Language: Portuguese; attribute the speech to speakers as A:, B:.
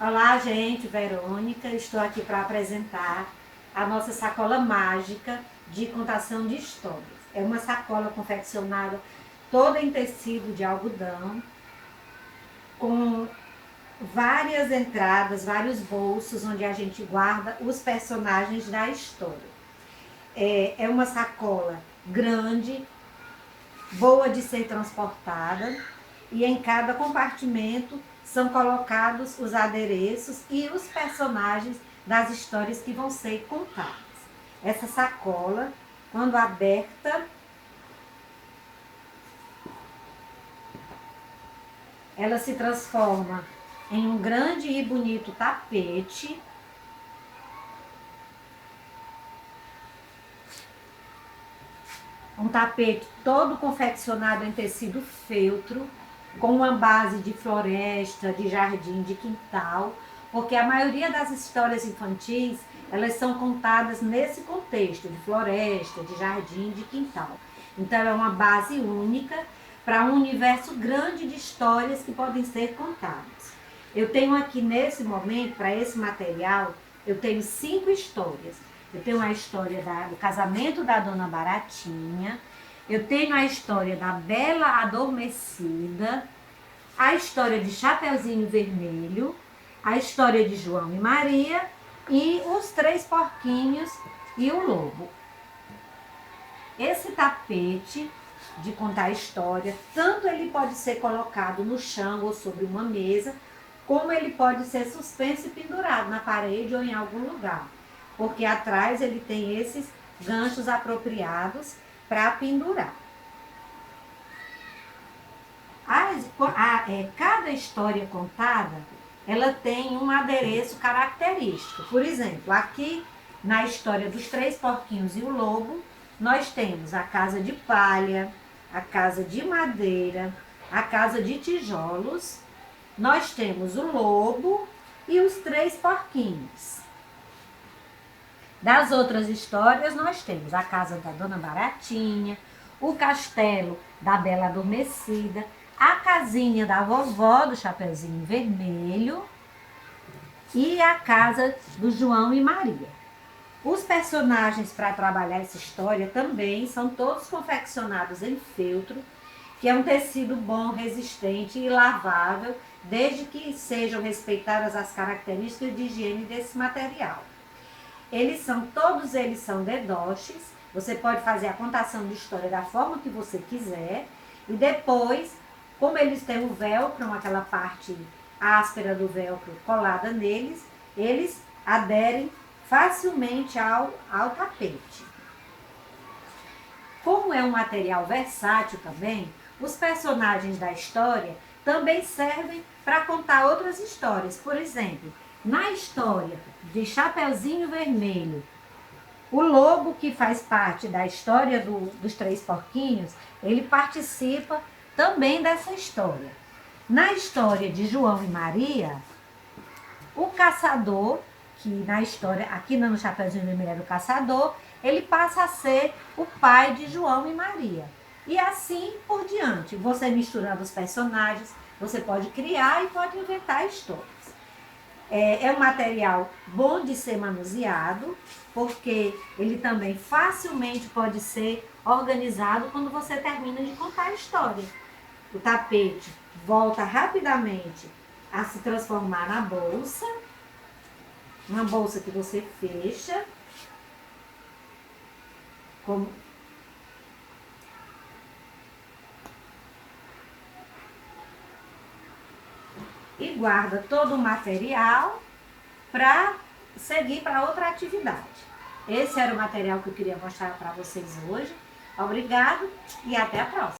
A: Olá, gente, Verônica. Estou aqui para apresentar a nossa sacola mágica de contação de histórias. É uma sacola confeccionada toda em tecido de algodão, com várias entradas, vários bolsos onde a gente guarda os personagens da história. É uma sacola grande, boa de ser transportada, e em cada compartimento são colocados os adereços e os personagens das histórias que vão ser contadas. Essa sacola, quando aberta, ela se transforma em um grande e bonito tapete. Um tapete todo confeccionado em tecido feltro, com uma base de floresta, de jardim, de quintal, porque a maioria das histórias infantis, elas são contadas nesse contexto de floresta, de jardim, de quintal. Então é uma base única para um universo grande de histórias que podem ser contadas. Eu tenho aqui nesse momento, para esse material, eu tenho 5 histórias. Eu tenho a história do casamento da Dona Baratinha, eu tenho a história da Bela Adormecida, a história de Chapeuzinho Vermelho, a história de João e Maria e os 3 porquinhos e o lobo. Esse tapete de contar a história, tanto ele pode ser colocado no chão ou sobre uma mesa, como ele pode ser suspenso e pendurado na parede ou em algum lugar, porque atrás ele tem esses ganchos apropriados para pendurar. Cada história contada, ela tem um adereço característico. Por exemplo, aqui na história dos 3 porquinhos e o lobo, nós temos a casa de palha, a casa de madeira, a casa de tijolos, nós temos o lobo e os 3 porquinhos. Das outras histórias, nós temos a casa da Dona Baratinha, o castelo da Bela Adormecida, a casinha da vovó do Chapeuzinho Vermelho e a casa do João e Maria. Os personagens para trabalhar essa história também são todos confeccionados em feltro, que é um tecido bom, resistente e lavável, desde que sejam respeitadas as características de higiene desse material. Todos eles são dedoches, você pode fazer a contação de história da forma que você quiser, e depois, como eles têm o velcro, aquela parte áspera do velcro colada neles, eles aderem facilmente ao tapete. Como é um material versátil também, os personagens da história também servem para contar outras histórias. Por exemplo, na história de Chapeuzinho Vermelho, o lobo, que faz parte da história dos 3 porquinhos, ele participa também dessa história. Na história de João e Maria, o caçador, que na história, aqui no Chapeuzinho Vermelho era o caçador, ele passa a ser o pai de João e Maria. E assim por diante, você misturando os personagens, você pode criar e pode inventar histórias. É um material bom de ser manuseado, porque ele também facilmente pode ser organizado quando você termina de contar a história. O tapete volta rapidamente a se transformar na bolsa, uma bolsa que você fecha, e guarda todo o material para seguir para outra atividade. Esse era o material que eu queria mostrar para vocês hoje. Obrigado e até a próxima!